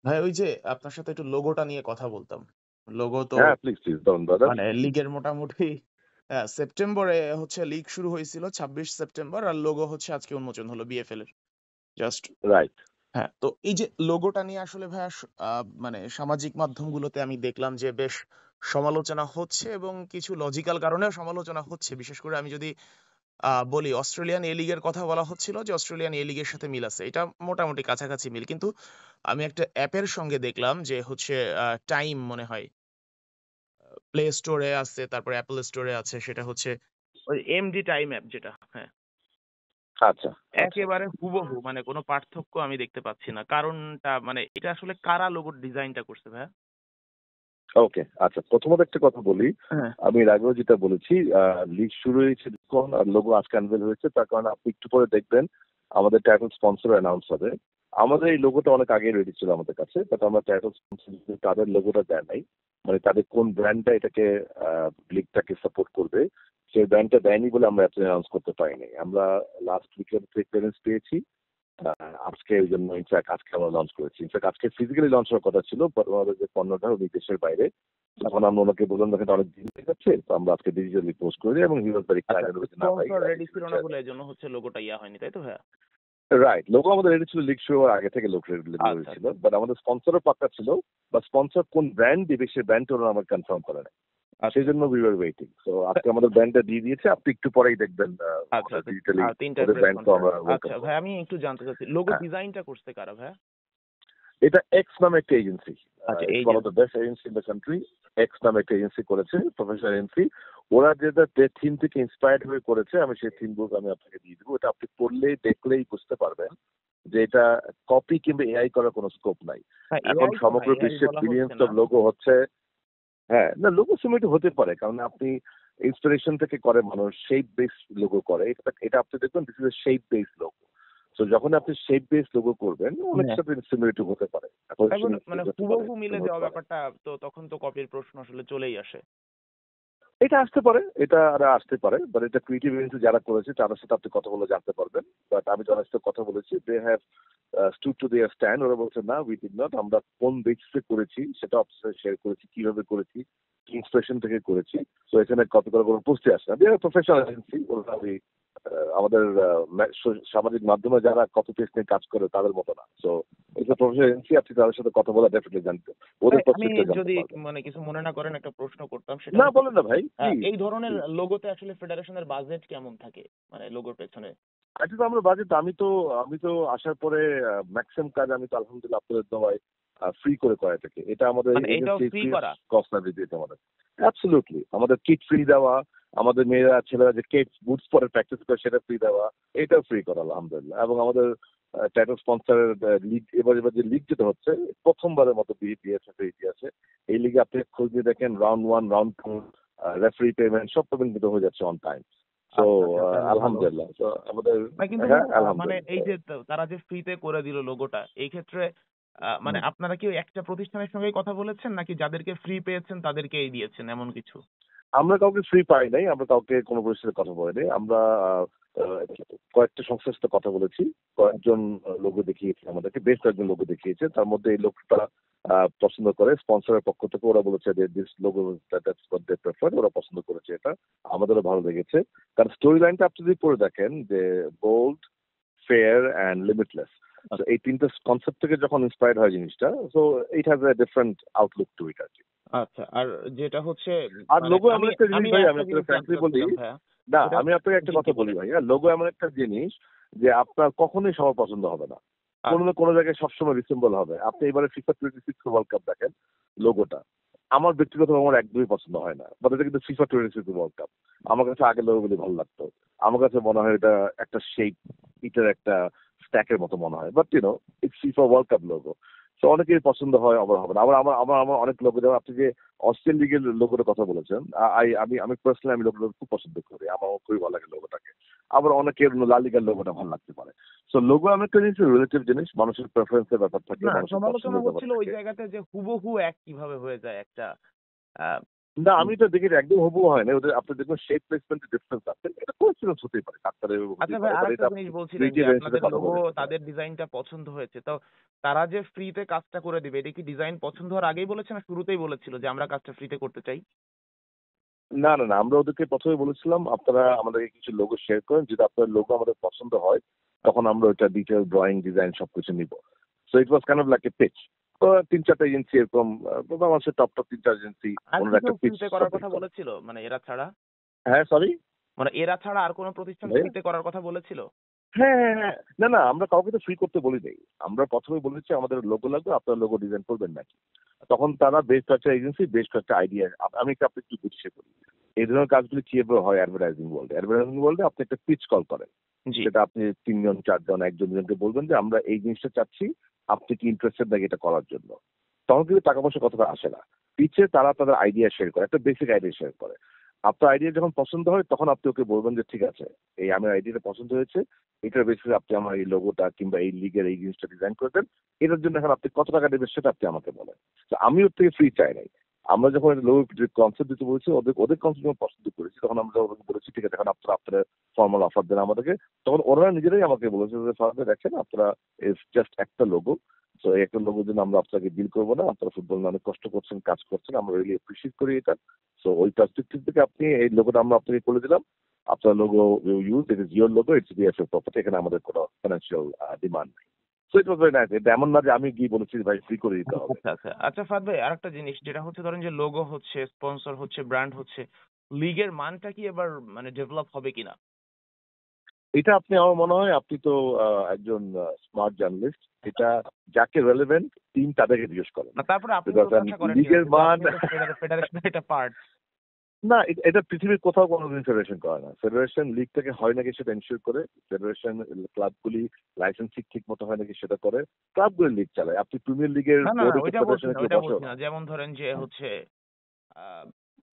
ভাই ওই যে আপনার সাথে একটু লোগোটা নিয়ে কথা বলতাম। লোগো তো হ্যাঁ, প্লিজ, প্লিজ বলুন ব্রাদার। মানে লিগের মোটামুটি সেপ্টেম্বরে হচ্ছে লিগ শুরু হয়েছিল ২৬ সেপ্টেম্বর আর লোগো হচ্ছে আজকে উন্মোচন হলো বিএফএল এর। Just right. হ্যাঁ, তো এই যে লোগোটা নিয়ে আসলে ভাইয়া মানে সামাজিক মাধ্যমগুলোতে আমি দেখলাম যে বেশ সমালোচনা হচ্ছে এবং কিছু লজিক্যাল কারণেও সমালোচনা হচ্ছে। বিশেষ করে আমি যদি বলি অস্ট্রেলিয়ান এ লিগের কথা বলা হচ্ছিল যে অস্ট্রেলিয়ান এ লিগের সাথে মিল আছে। এটা মোটামুটি কাছাকাছি মিল। কিন্তু আমি একটা অ্যাপের সঙ্গে দেখলাম যে হচ্ছে টাইম মনে হয় প্লে স্টোরে আছে, তারপরে অ্যাপল স্টোরে আছে। সেটা হচ্ছে ওই এমডি টাইম অ্যাপ যেটা। হ্যাঁ, আচ্ছা, আচ্ছা। একেবারে হুবহু মানে কোনো পার্থক্য আমি দেখতে পাচ্ছি না। কারণটা মানে এটা আসলে কারা লোগোর ডিজাইনটা করছে ভাইয়া? ওকে, আচ্ছা। প্রথমত একটা কথা বলি। হ্যাঁ, আমি এর আগেও যেটা বলেছি, লিগ শুরু হয়েছে যখন আর লোগো আজকে আনভেল হয়েছে, তার কারণে আপনি একটু পরে দেখবেন আমাদের টাইটেল স্পন্সর অ্যানাউন্স হবে। আমাদের এই লোগোটা অনেক আগে রেডি ছিল আমাদের কাছে, বাট আমরা টাইটেল স্পন্সর তাদের লোগোটা দেয় নাই। মানে তাদের কোন ব্র্যান্ডটা এটাকে লিগটাকে সাপোর্ট করবে সেই ব্র্যান্ডটা দেয়নি বলে আমরা এত অ্যানাউন্স করতে পারিনি। আমরা লাস্ট উইকের ক্লিয়ারেন্স পেয়েছি। আজকে ওই জন্য ইনফ্যাক্ট আজকে আমরা লঞ্চ করেছি। ইনফ্যাক্ট আজকে ফিজিক্যালি লঞ্চ হওয়ার কথা ছিল, বাট আমাদের যে পণ্যটা ওই দেশের বাইরে, তখন আমরা ওনাকে বললাম দেখেন অনেক দিন হয়ে যাচ্ছে, তো আমরা আজকে ডিজিটালি পোস্ট করে দিই এবং হি ওয়াজ ভেরি আচ্ছা, এক্সাইটেড হয়েছে না ভাই। স্পন্সর রেডি ছিল না বলে এজন্য হচ্ছে লোগোটা ইয়া হয়নি, তাই তো ভাইয়া? রাইট, লোগো আমাদের রেডি ছিল লিগ শুরু হওয়ার আগে থেকে লোক রেডি আচ্ছা, ছিল, আচ্ছা। বাট আমাদের স্পন্সরও পাক্কা ছিল, বা স্পন্সর কোন ব্র্যান্ড দিবে সেই ব্র্যান্ডটা ওরা আমার কনফার্ম করে নাই। আচ্ছা, সেই জন্য উই আর ওয়েটিং। তো আজকে আমাদের ব্র্যান্ডটা দিয়ে দিয়েছে, আপনি একটু পরেই দেখবেন আচ্ছা, আচ্ছা। ডিজিটালি ৩টায় ওদের প্রেস ব্র্যান্ড তো আমরা কনফারেন্স। ওয়েলকাম আচ্ছা ভাই, করবো। আমি একটু জানতে চাচ্ছি লোগো হ্যাঁ, ডিজাইনটা করছে কারা ভাইয়া? এটা এক্স নামে একটা এজেন্সি। আচ্ছা, it's one of agent. The best agency in the country. X নামে একটা এজেন্সি করেছে, প্রফেশনাল এজেন্সি। ওরা যেটা থিম থেকে ইন্সপায়ার্ড হয়ে করেছে, আমি সেই থিম গুলো আমি আপনাকে দিয়ে দেবো। এটা আপনি পড়লেই দেখলেই বুঝতে পারবেন যে এটা কপি কিংবা এআই করার কোনো স্কোপ নাই। হ্যাঁ, এখন এআই তো না, সমগ্র এআই বিশ্বে বলা হচ্ছে বিলিয়ন্স না। অফ লোগো হচ্ছে। হ্যাঁ, না, লোগো সিমিলার হতে পারে, কারণ আপনি ইন্সপিরেশন থেকে করে মানুষ শেপ বেস লোগো করে। এটা এটা আপনি দেখবেন this is shape base logo. তো যখন আপনি শেপ বেস লোগো করবেন অনেক হ্যাঁ। সাথে সিমিলারিটি হতে পারে, অ্যাপ্রোচিয়েশন এখন মানে হতে পারে, হুবহু মিলে হতে যাওয়া পারে। ব্যাপারটা তো তখন তো কপির প্রশ্ন আসলে চলেই আসে। এটা আসতে পারে, এটা আর আসতে পারে, বাট এটা ক্রিয়েটিভ এজেন্সি যারা করেছে তাদের সাথে আপনি কথা বলে জানতে পারবেন। বাট আমি যাদের সাথে কথা বলেছি they have stood to their stand. ওরা বলছে না, উই ডিড নট। আমরা কোন বেসিসে করেছি সেটা আপনার সাথে শেয়ার করেছি, কিভাবে করেছি, কি ইন্সপিরেশন থেকে করেছি। তো এখানে কপি করার কোনো প্রশ্নই আসে না। দে আর প্রফেশনাল এজেন্সি। ওরা আমাদের সামাজিক মাধ্যমে যারা কপি পেস্ট নিয়ে কাজ করে তাদের মতো না। সো এটা প্রফেশনাল এজেন্সি, আপনি তাদের সাথে কথা বলে ডেফিনেটলি জানতে, ওদের ভাই আমি পার্সপেক্টিভ জানতে যদি পারবেন। মানে কিছু মনে না করেন একটা প্রশ্ন করতাম, সেটা না, হচ্ছে বলেন না ভাই, প্লিজ, এই ধরনের প্লিজ। লোগোতে আসলে ফেডারেশনের বাজেট কেমন থাকে মানে লোগোর পেছনে? আচ্ছা, তো আমরা বাজেট, আমি তো আসার পরে ম্যাক্সিমাম কাজ আমি তো আলহামদুলিল্লাহ আপনাদের দোয়ায় ফ্রি করে করাই থাকি। এটা আমাদের মানে এটাও এজেন্সি ফ্রি ফ্রি করা? কস্ট না দিতে আমাদের। অ্যাবসলিউটলি আমাদের কিট ফ্রি দেওয়া, আমাদের মেয়েরা ছেলেরা যে কেট বুটস পরে প্র্যাকটিস করে সেটা ফ্রি দেওয়া, এটাও ফ্রি করা আলহামদুলিল্লাহ। এবং আমাদের টাইটেল স্পন্সরের লিগ, এবার যে লিগ যেটা হচ্ছে প্রথমবারের মতো বিএসএফ এর ইতিহাসে, এই লিগে আপনি খোঁজ নিয়ে দেখেন রাউন্ড 1, রাউন্ড 2, রেফারি পেমেন্ট সব পেমেন্ট কিন্তু হয়ে যাচ্ছে অন টাইম। তো আচ্ছা, আচ্ছা, তাহলে ভালো। আলহামদুলিল্লাহ, তো আমাদের। না কিন্তু হ্যাঁ, মানে এই আলহামদুলিল্লাহ। যে তারা যে ফ্রিতে করে দিল লোগোটা, এই ক্ষেত্রে মানে হুম। আপনারা কি ওই একটা প্রতিষ্ঠানের সঙ্গেই কথা বলেছেন নাকি যাদেরকে ফ্রি পেয়েছেন তাদেরকেই দিয়েছেন এমন কিছু? আমরা কাউকে ফ্রি পাই নাই, আমরা কাউকে কোনো পরিস্থিতিতে কথা বলিনি। আমরা আহ, কয়েকটা সংস্থার সাথে কথা বলেছি। কয়েকজন লোগো দেখিয়েছে আমাদেরকে, বেশ কয়েকজন লোগো দেখিয়েছে। তার মধ্যে এই লোকটা পছন্দ করে স্পন্সরের পক্ষ থেকে। ওরা বলেছে যে দিস লোগো ওরা পছন্দ করেছে এটা, আমাদেরও ভালো লেগেছে। কারণ স্টোরি লাইনটা আপনি যদি পড়ে দেখেন যে বোল্ড, ফেয়ার অ্যান্ড লিমিটলেস, তো এই তিনটা কনসেপ্ট থেকে যখন ইন্সপায়ার্ড হয় জিনিসটা, so it has a different outlook to it আর কি। আচ্ছা, আর যেটা হচ্ছে আর মানে লোগো এমন একটা জিনিস আমি ভাই, আমি একটা আপনাকে জিনিস জানতে ফ্র্যাঙ্কলি বলি, চাচ্ছিলাম ভাইয়া। না, সেটা আমি আপনাকে একটা জি, জি কথা বলি বলেন। ভাইয়া, লোগো এমন একটা জিনিস যে আপনার কখনোই সবার পছন্দ হবে না। কোনো আচ্ছা, না কোনো জায়গায় সবসময় রিসেম্বল হবে। আপনি এবারে FIFA 26 ওয়ার্ল্ড কাপ দেখেন, লোগোটা আমার ব্যক্তিগতভাবে আমার একদমই পছন্দ হয় না, বাট এটা কিন্তু FIFA 26 ওয়ার্ল্ড কাপ। আমার কাছে আগের লোগোগুলি ভালো লাগতো। আমার কাছে মনে হয় এটা একটা শেপ, ইটার একটা স্ট্যাকের মতো মনে হয়, but it's FIFA world cup logo. তো অনেকের পছন্দ হয়, আবার হবে না। আবার আমার আমার আমার অনেক লোগো, যেমন আপনি যে অস্ট্রেলিয়ান লিগের লোগোটার কথা বলেছেন, আমি আমি পার্সোনালি আমি লোগোটা খুব পছন্দ করি, আমার খুবই ভালো লাগে লোগোটাকে। আবার অনেকের লা লিগার লোগোটা ভালো লাগতে পারে। সো লোগো এমন একটা জিনিস, রিলেটিভ জিনিস, মানুষের প্রেফারেন্সের ব্যাপার থাকে, না মানুষের সমালোচনা পছন্দের ব্যাপার হচ্ছিল ওই থাকে। জায়গাতে যে হুবহু এক কিভাবে হয়ে যায় একটা না, আমি তো দেখি একদম হুবহু হয় না। ওদের আপনি দেখবেন শেপ প্লেসমেন্টের ডিফারেন্স আছে। এটা কোইন্সিডেন্স হতেই পারে। কাতারে আচ্ছা হতেই ভাই, পারে। বাট আরেকটা এটা আপনি জিনিস বলছিলেন যে ক্রিয়েটিভ এর সাথে আপনাদের কথা লোগো বলে। হ্যাঁ। তাদের ডিজাইনটা পছন্দ হয়েছে। তো তারা যে ফ্রিতে কাজটা করে দিবে, এটা কি ডিজাইন পছন্দ হওয়ার আগেই বলেছে না শুরুতেই বলেছিল যে আমরা কাজটা ফ্রিতে করতে চাই? না, না, না। আমরা ওদেরকে ১ম এ বলেছিলাম, আপনারা আমাদেরকে কিছু লোগো শেয়ার করেন। যদি আপনার লোগো আমাদের পছন্দ হয়, তখন আমরা ওইটা ডিটেইল ড্রইং, ডিজাইন সবকিছু নিব। So it was kind of like a pitch. তো ৩-৪ টা এজেন্সি এরকম বাংলাদেশের টপ ৩-৪ এজেন্সি আর কি ওনারা কেউ একটা পিচ ফ্রিতে করার সাবমিট কথা করে। বলেছিল? মানে এরা ছাড়া? হ্যাঁ, সরি? মানে এরা ছাড়া আর কোন প্রতিষ্ঠান ভাইয়া? ফ্রিতে করার কথা বলেছিল? হ্যাঁ, হ্যাঁ, হ্যাঁ। না, না, আমরা কাউকে তো ফ্রি করতে বলি নাই। আমরা ১ম এ বলেছি আমাদের লোগো লাগবে, আপনারা লোগো ডিজাইন করবেন নাকি? তখন তারা বেশ কয়েকটা এজেন্সি বেশ কয়েকটা আইডিয়া আমি আপনাকে একটু বুঝিয়ে বলি। এই ধরনের কাজগুলি কিভাবে হয় অ্যাডভার্টাইজিং ওয়ার্লড এ। অ্যাডভার্টাইজিং ওয়ার্লড এ আপনি একটা পিচ কল করেন। জি। সেটা আপনি ৩ জন, ৪ জন, ১ জন, ২ জনকে বলবেন যে আমরা এই জিনিসটা চাচ্ছি। আপনি কি ইন্টারেস্টেড নাকি এটা করার জন্য? তখন কিন্তু টাকা পয়সার কথাটা আসে না। পিচে তারা তাদের আইডিয়া শেয়ার করে। একটা বেসিক আইডিয়া শেয়ার করে। আপনার আইডিয়া যখন পছন্দ হয় তখন আপনি ওকে বলবেন যে ঠিক আছে, এই আমার আইডিয়াটা পছন্দ হয়েছে। এটার বেসিসে আপনি আমার এই লোগোটা কিংবা এই লিগের এই জিনিসটা ডিজাইন করে দেন। এটার জন্য এখন আপনি কত টাকা দেবেন সেটা আপনি আমাকে বলেন। তো আমি ওর থেকে ফ্রি চাই নাই। আমরা যখন লোগো কনসেপ্ট দিতে বলেছি ওদের কনসেপ্ট যখন পছন্দ করেছি তখন আমরা ওদেরকে বলেছি ঠিক আছে এখন আপনারা আপনাদের ফর্মাল অফার দেন আমাদেরকে। তখন ওরা নিজেরাই আমাকে বলেছে যে ফারহাদ দেখেন আপনারা জাস্ট একটা লোগো। সো এই একটা লোগোর জন্য আমরা আপনাকে ডিল করবো না। আপনারা ফুটবল নিয়ে অনেক কষ্ট করছেন, কাজ করছেন। আমরা রিয়েলি অ্যাপ্রিশিয়েট করি এটা। সো ওই পার্সপেক্টিভ থেকে আপনি এই লোগোটা আমরা আপনাকে করে দিলাম। আপনার logo use it is your logo, it's BFA property. এখানে আমাদের কোনো ফাইন্যান্সিয়াল ডিমান্ড নাই। So it was very nice. এটা এমন না যে আমি গিয়ে বলেছি ভাই ফ্রি করে দিতে হবে। আচ্ছা, আচ্ছা। আচ্ছা ফাহাদ ভাই, আরেকটা জিনিস যেটা হচ্ছে ধরেন যে লোগো হচ্ছে, স্পন্সর হচ্ছে, ব্র্যান্ড হচ্ছে, লিগের মানটা কি এবার মানে ডেভেলপ হবে কিনা? এটা আপনি আমার মনে হয় আপনি তো একজন স্মার্ট জার্নালিস্ট। এটা যাকে রেলেভেন্ট টিম তাদেরকে জিজ্ঞেস করেন। না তারপরে আপনি বিকজ প্রত্যাশা করেন কিনা? লিগের যেহেতু মান আপনি তো ফেডারেশনের একটা পার্ট। না, এটা পৃথিবীর কোথাও কোনোদিন ফেডারেশন করে না। ফেডারেশন লিগ থেকে হয় নাকি সেটা এনশিওর করে। ফেডারেশন ক্লাবগুলি লাইসেন্সিং ঠিক মতো হয় নাকি সেটা করে। ক্লাবগুলি লিগ চালায়। আপনি প্রিমিয়ার লিগের না, না, না, বোর্ডে কি ওইটা বলছি ফেডারেশনের না, কেউ ওইটা বসেও বলছি না। না। যেমন ধরেন যে হচ্ছে আহ,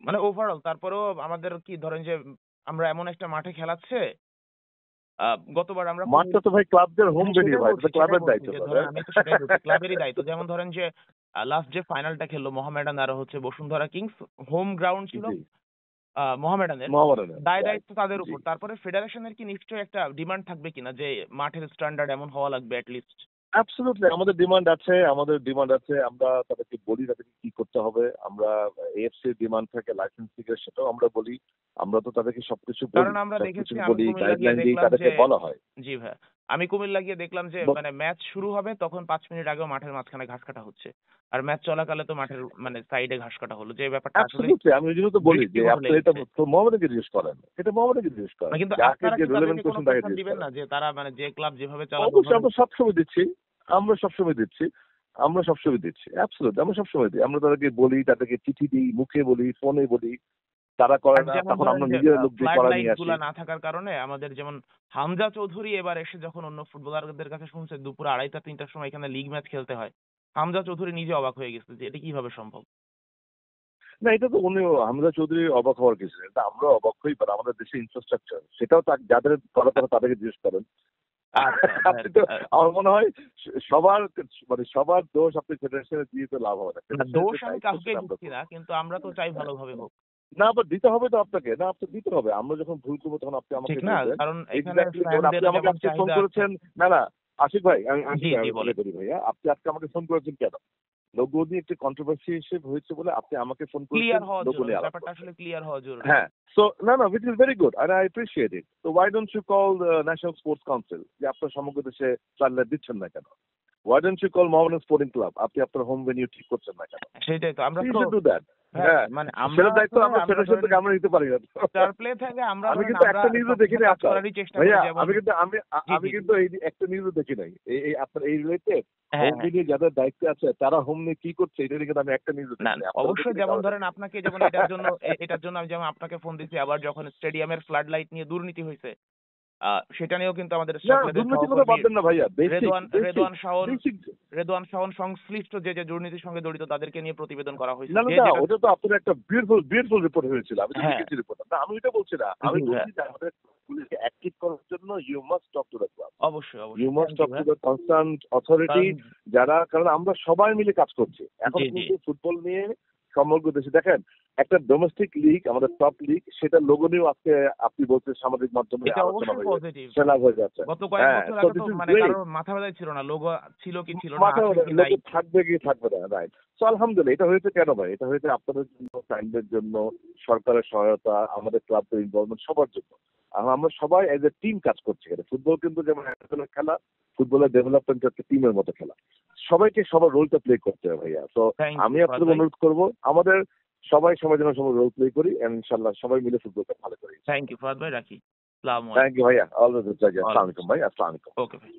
মানে ওভারঅল তারপরেও আমাদের কি ধরেন যে আমরা এমন একটা মাঠে খেলাচ্ছে, গতবার আমরা মাঠটা তো ভাই ক্লাবদের হোম হ্যাঁ ভেন্যু সেটাই ভাই। এটা বলছি, তো সেটাই ক্লাবের বলছি দায়িত্ব যে ধরেন ব্রাদার। আমি তো সেটাই বলছি ক্লাবেরই দায়িত্ব। যেমন ধরেন যে লাস্ট যে ফাইনালটা খেললো মোহামেডান আর হচ্ছে বসুন্ধরা কিংস, হোম গ্রাউন্ড ছিল জি, মোহামেডানের, মোহামেডানের দায় রাইট। দায়িত্ব তাদের জি। উপর। তারপরে ফেডারেশনের কি নিশ্চয়ই একটা ডিমান্ড থাকবে কিনা যে মাঠের স্ট্যান্ডার্ড এমন হওয়া লাগবে অ্যাটলিস্ট? অ্যাবসলিউটলি আমাদের ডিমান্ড আছে, আমাদের ডিমান্ড আছে। আমরা তাদেরকে বলি তাদেরকে কি করতে হবে। আমরা এএফসির ডিমান্ড থাকে লাইসেন্সিং এর সেটাও আমরা বলি। আমরা তো তাদেরকে সবকিছু কারণ বলি। আমরা সবকিছু দেখেছি, আমি বলি, কুমিল্লা গিয়ে গাইডলাইন দিয়েই দেখলাম যে তাদেরকে বলা হয়। জি ভাই, আমি কুমিল্লা গিয়ে দেখলাম যে ব মানে ম্যাচ শুরু হবে তখন ৫ মিনিট আগেও মাঠের মাঝখানে ঘাস কাটা হচ্ছে, আর ম্যাচ চলাকালে তো মাঠের মানে সাইডে ঘাস কাটা হলো, যে ব্যাপারটা আসলে অ্যাবসলিউটলি আমি ওইজন্য তো বলি যে দৃষ্টিকটু আপনি এটা লেগেছে। তো মোহামেডানকে জিজ্ঞেস করেন। এটা মোহামেডানকে জিজ্ঞেস না করেন। কিন্তু যাকে আপনারা যে কি রেলেভেন্ট তাদেরকে কোনো কোয়েশ্চেন তাকে প্রেশার জিজ্ঞেস দিবেন করেন। না যে তারা মানে যে ক্লাব যেভাবে চালাবে অবশ্যই ওভাবে? আমরা সবসময় দিচ্ছি। আমরা সবসময় দিচ্ছি। আমরা সবসময় দিচ্ছি। অ্যাবসলিউটলি আমরা সবসময় দিই। আমরা তাদেরকে বলি, তাদেরকে চিঠি দিই, মুখে বলি, ফোনে বলি। তারা করে আর না যেমন তখন ধরেন আমরা যে নিজেরা লোক দিয়ে ফ্লাড করায় লাইট নিয়ে আসি। গুলা না থাকার কারণে আমাদের যেমন হামজা চৌধুরী এবার এসে যখন অন্য ফুটবলারদের কাছে শুনছে দুপুর 2:30-3টার সময় এখানে লিগ ম্যাচ খেলতে হয়, হামজা চৌধুরী নিজে অবাক হয়ে গেছে যে এটা কিভাবে সম্ভব। না, এটা তো উনিও হামজা চৌধুরী অবাক হওয়ার কিছু নেই। এটা আমরাও অবাক হই, বাট আমাদের দেশে ইনফ্রাস্ট্রাকচার সেটাও যাদের করা তারা তাদেরকে জিজ্ঞেস করেন। আচ্ছা আপনি তো আমার মনে হয় সবার মানে সবার দোষ আপনি ফেডারেশনে দিয়ে তো লাভ হবে না। না, দোষ ফেডারেশনের আমি দায়িত্ব কাউকে সেটা আমরা দিচ্ছি করব। না, কিন্তু আমরা তো চাই ভালোভাবে হোক। না, আবার দিতে হবে তো আপনাকে। না, আপনাকে দিতে হবে। আমরা যখন ভুল করবো তখন আপনি ঠিক আমাকে না? বলবেন। কারণ এখানে এক্সাক্টলি যেমন আপনি ফ্যানদেরও আমাকে যেমন আজকে ফোন চাহিদা আছে। করেছেন। না, না, আশিক ভাই আশিক জি, ভাই জি আমি বলেন। বলে করি ভাইয়া। আপনি আজকে আমাকে ফোন করেছেন কেন? লোগো নিয়ে একটি কন্ট্রোভার্সি হয়েছে বলে আপনি আমাকে ফোন করেছেন ক্লিয়ার হওয়া লোগো জরুরি, নিয়ে আলাপ ব্যাপারটা করতে। আসলে ক্লিয়ার হওয়া জরুরি। হ্যাঁ। So no, which is very good and I appreciate it. So why don't you call the National Sports Council? যে আপনার সমগ্র দেশে ফ্লাড দিচ্ছেন না কেন? Why don't you call Mohammedan Sporting Club? আপনি আপনার হোম ভেন্যু ঠিক করছেন না কেন? সেটাই তো আমরা So you তো should do that. হ্যাঁ, হ্যাঁ। মানে আমরা সেটার দায়িত্ব আসলে আমরা আমরা ফেডারেশন ধরেন থেকে আমরা নিতে পারি না। স্টার প্লে থেকে আমরা আমি ধরেন কিন্তু আমরা একটা নিউজও দেখি সবসময় নাই কাজ আপনার। করারই চেষ্টা করি। ভাইয়া যেমন আমি কিন্তু জি, আমি জি, জি। কিন্তু এই একটা নিউজও দেখি নাই। এই আপনার এই রিলেটেড হ্যাঁ, হোম হ্যাঁ। ভেন্যু যাদের দায়িত্বে আছে তারা হোম নিয়ে কি করছে এটা নিয়ে কিন্তু আমি একটা নিউজও না, দেখি নাই। আপনারা অবশ্যই দেখেনি যেমন কারণ ধরেন আপনাকে যেমন এটার জন্য আমি যেমন আপনাকে ফোন দিছি, আবার যখন স্টেডিয়ামের ফ্লাড লাইট নিয়ে দুর্নীতি হয়েছে সেটা নিয়েও কিন্তু আমাদের না, স্টার প্লেদের দুর্নীতির কথা সহকর্মী বাদ দেন না ভাইয়া। বেসিক রেদওয়ান শাওন বেসিক সংশ্লিষ্ট যে দুর্নীতির সঙ্গে জড়িত তাদেরকে নিয়ে প্রতিবেদন করা হয়েছে। না, না, যে না, যেটা ওটা তো আপনার একটা বিউটিফুল রিপোর্ট হয়েছিল। আমি তো হ্যাঁ, দেখেছি রিপোর্টটা। না, আমি ওইটা বলছি না। আমি জি ভাইয়া। বলছি যে আমাদের পুলিশকে অ্যাক্টিভ করার জন্য you must talk to the club. অবশ্যই, ইউ অবশ্যই। Must thank you talk to ভাইয়া। দ্য কনসার্ন অথরিটি কারণ কারণ আমরা সবাই মিলে কাজ করছি। এখন জি, জি। কিন্তু ফুটবল নিয়ে সমগ্র দেশে দেখেন একটা ডোমেস্টিক লিগ, আমাদের টপ লিগ, সেটা লোগো নিয়েও আজকে আপনি বলছেন সামাজিক মাধ্যমে এটা আলোচনা অবশ্যই হয়ে পজিটিভ। সেলাভ হয়ে যাচ্ছে। গত কয়েক হ্যাঁ, বছর সো আগে তো দিস ইজ মানে গ্রেট। কারোর মাথা ব্যথায় ছিল না, লোগো ছিল কি ছিল না, মাথা আছে কি নাই। লোকে থাকবে কি থাকবে না, রাইট। তো আলহামদুলিল্লাহ এটা হয়েছে কেন ভাই? এটা হয়েছে আপনাদের জন্য, ক্লায়েন্টদের জন্য, সরকারের সহায়তা, আমাদের ক্লাবের ইনভলভমেন্ট, সবার জন্য। আর আমরা সবাই এজ এ টিম কাজ করছি এখানে। ফুটবল কিন্তু যেমন একজনের খেলা, ফুটবলের ডেভেলপমেন্ট একটা টিমের মতো খেলা। সবাইকে সবার রোলটা প্লে করতে হবে ভাইয়া। তো থ্যাংক আমি ইউ ফাদ আপনাদের ভাই। অনুরোধ করবো আমাদের সবাই যেন সবার রোল প্লে করি, and ইনশাল্লাহ সবাই মিলে ফুটবলটা ভালো করি। থ্যাংক ইউ ফাদ ভাই, রাখি। আসসালামু থ্যাংক আলাইকুম। ইউ ভাইয়া, অলওয়েজ আসসালামু আলাইকুম ভাই, আসসালামু আলাইকুম। ওকে ভাই।